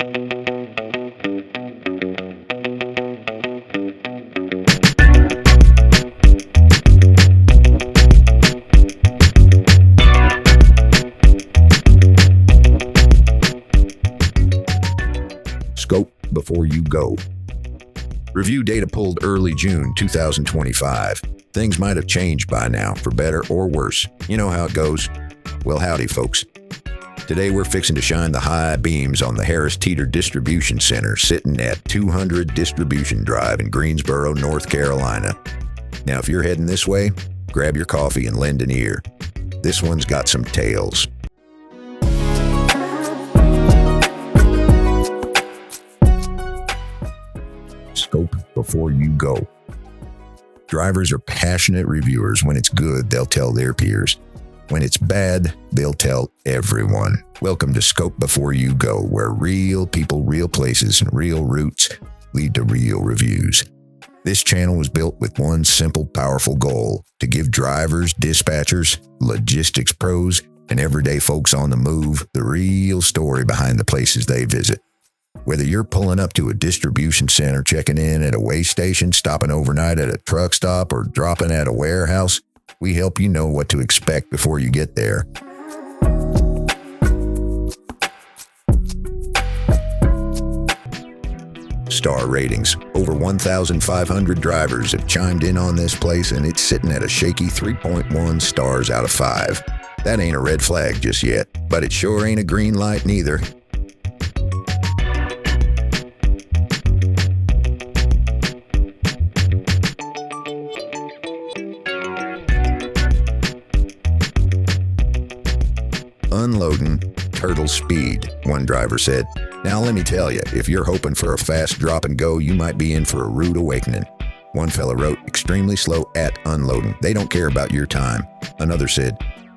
Scope before you go. Review data pulled early June 2025. Things might have changed by now, for better or worse. You know how it goes. Well, howdy, folks. Today we're fixing to shine the high beams on the Harris Teeter Distribution Center sitting at 200 Distribution Drive in Greensboro, North Carolina. Now, if you're heading this way, grab your coffee and lend an ear. This one's got some tales. Scope before you go. Drivers are passionate reviewers. When it's good, they'll tell their peers. When it's bad, they'll tell everyone. Welcome to Scope Before You Go, where real people, real places, and real routes lead to real reviews. This channel was built with one simple, powerful goal: to give drivers, dispatchers, logistics pros, and everyday folks on the move the real story behind the places they visit. Whether you're pulling up to a distribution center, checking in at a weigh station, stopping overnight at a truck stop, or dropping at a warehouse, we help you know what to expect before you get there. Star ratings. Over 1,500 drivers have chimed in on this place, and it's sitting at a shaky 3.1 stars out of 5. That ain't a red flag just yet, but it sure ain't a green light neither. Unloading turtle speed, one driver said. Now let me tell you, if you're hoping for a fast drop and go, you might be in for a rude awakening. One fella wrote, extremely slow at unloading. They don't care about your time. Another said,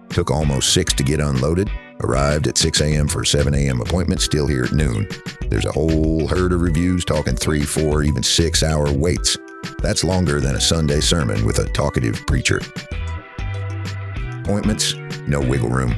took almost 6 to get unloaded, arrived at 6 a.m. for a 7 a.m. appointment, still here at noon. There's a whole herd of reviews talking 3, 4, even 6 hour waits. That's longer than a Sunday sermon with a talkative preacher. Appointments, no wiggle room.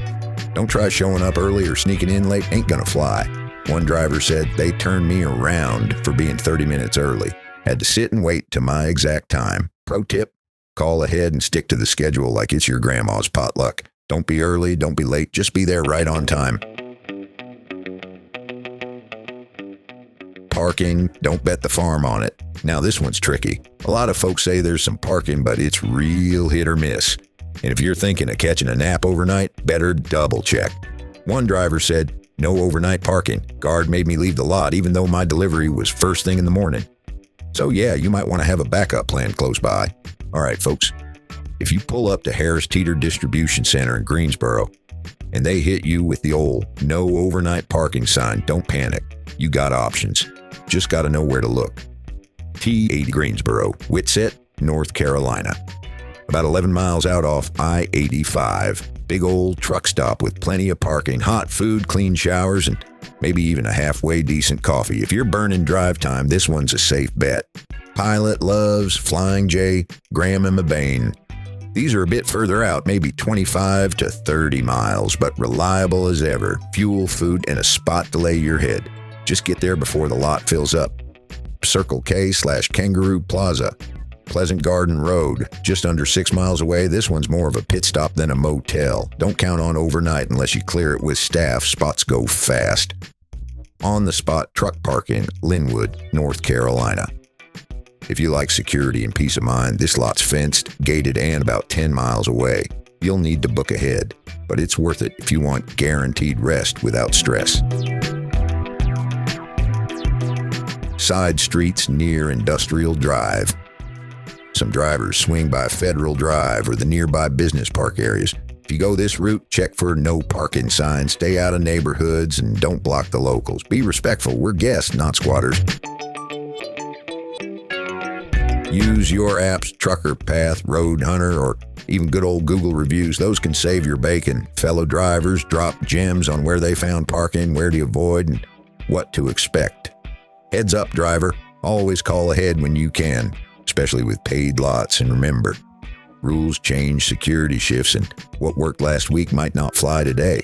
Don't try showing up early or sneaking in late, ain't gonna fly. One driver said, they turned me around for being 30 minutes early. Had to sit and wait to my exact time. Pro tip, call ahead and stick to the schedule like it's your grandma's potluck. Don't be early, don't be late, just be there right on time. Parking, don't bet the farm on it. Now this one's tricky. A lot of folks say there's some parking, but it's real hit or miss. And if you're thinking of catching a nap overnight, better double check. One driver said, no overnight parking. Guard made me leave the lot even though my delivery was first thing in the morning. So yeah, you might want to have a backup plan close by. All right, folks, if you pull up to Harris Teeter Distribution Center in Greensboro and they hit you with the old no overnight parking sign, don't panic. You got options. Just got to know where to look. T80 Greensboro, Whitsett, North Carolina. About 11 miles out off I-85. Big old truck stop with plenty of parking, hot food, clean showers, and maybe even a halfway decent coffee. If you're burning drive time, this one's a safe bet. Pilot, Loves, Flying J, Graham and Mabane. These are a bit further out, maybe 25 to 30 miles, but reliable as ever. Fuel, food, and a spot to lay your head. Just get there before the lot fills up. Circle K/Kangaroo Plaza. Pleasant Garden Road, just under 6 miles away. This one's more of a pit stop than a motel. Don't count on overnight unless you clear it with staff. Spots go fast. On the spot truck parking, Linwood, North Carolina. If you like security and peace of mind, this lot's fenced, gated, and about 10 miles away. You'll need to book ahead, but it's worth it if you want guaranteed rest without stress. Side streets near Industrial Drive. Some drivers swing by Federal Drive or the nearby business park areas. If you go this route, check for no parking signs, stay out of neighborhoods, and don't block the locals. Be respectful. We're guests, not squatters. Use your apps, Trucker, Path, Road Hunter, or even good old Google reviews. Those can save your bacon. Fellow drivers drop gems on where they found parking, where to avoid, and what to expect. Heads up, driver. Always call ahead when you can, especially with paid lots. And remember, rules change, security shifts, and what worked last week might not fly today.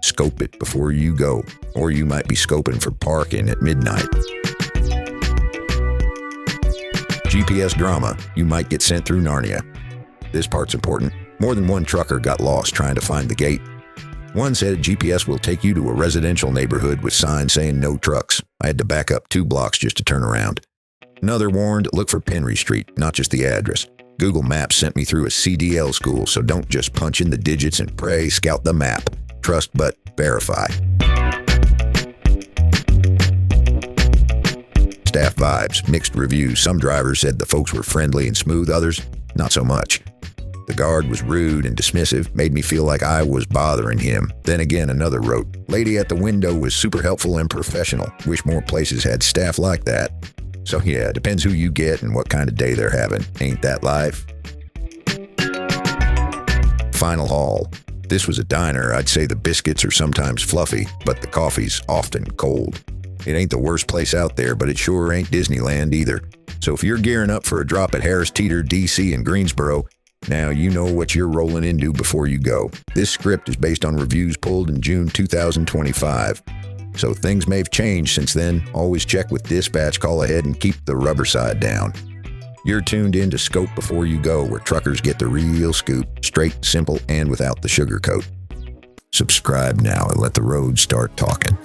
Scope it before you go, or you might be scoping for parking at midnight. GPS drama. You might get sent through Narnia. This part's important. More than one trucker got lost trying to find the gate. One said GPS will take you to a residential neighborhood with signs saying no trucks. I had to back up 2 blocks just to turn around. Another warned, look for Penry Street, not just the address. Google Maps sent me through a CDL school, so don't just punch in the digits and pray, scout the map. Trust but verify. Staff vibes, mixed reviews. Some drivers said the folks were friendly and smooth, others, not so much. The guard was rude and dismissive, made me feel like I was bothering him. Then again, another wrote, lady at the window was super helpful and professional. Wish more places had staff like that. So yeah, depends who you get and what kind of day they're having. Ain't that life? Final haul. This was a diner. I'd say the biscuits are sometimes fluffy, but the coffee's often cold. It ain't the worst place out there, but it sure ain't Disneyland either. So if you're gearing up for a drop at Harris Teeter DC in Greensboro, now you know what you're rolling into before you go. This script is based on reviews pulled in June 2025. So things may have changed since then. Always check with dispatch, call ahead, and keep the rubber side down. You're tuned in to Scope Before You Go, where truckers get the real scoop, straight, simple, and without the sugarcoat. Subscribe now and let the road start talking.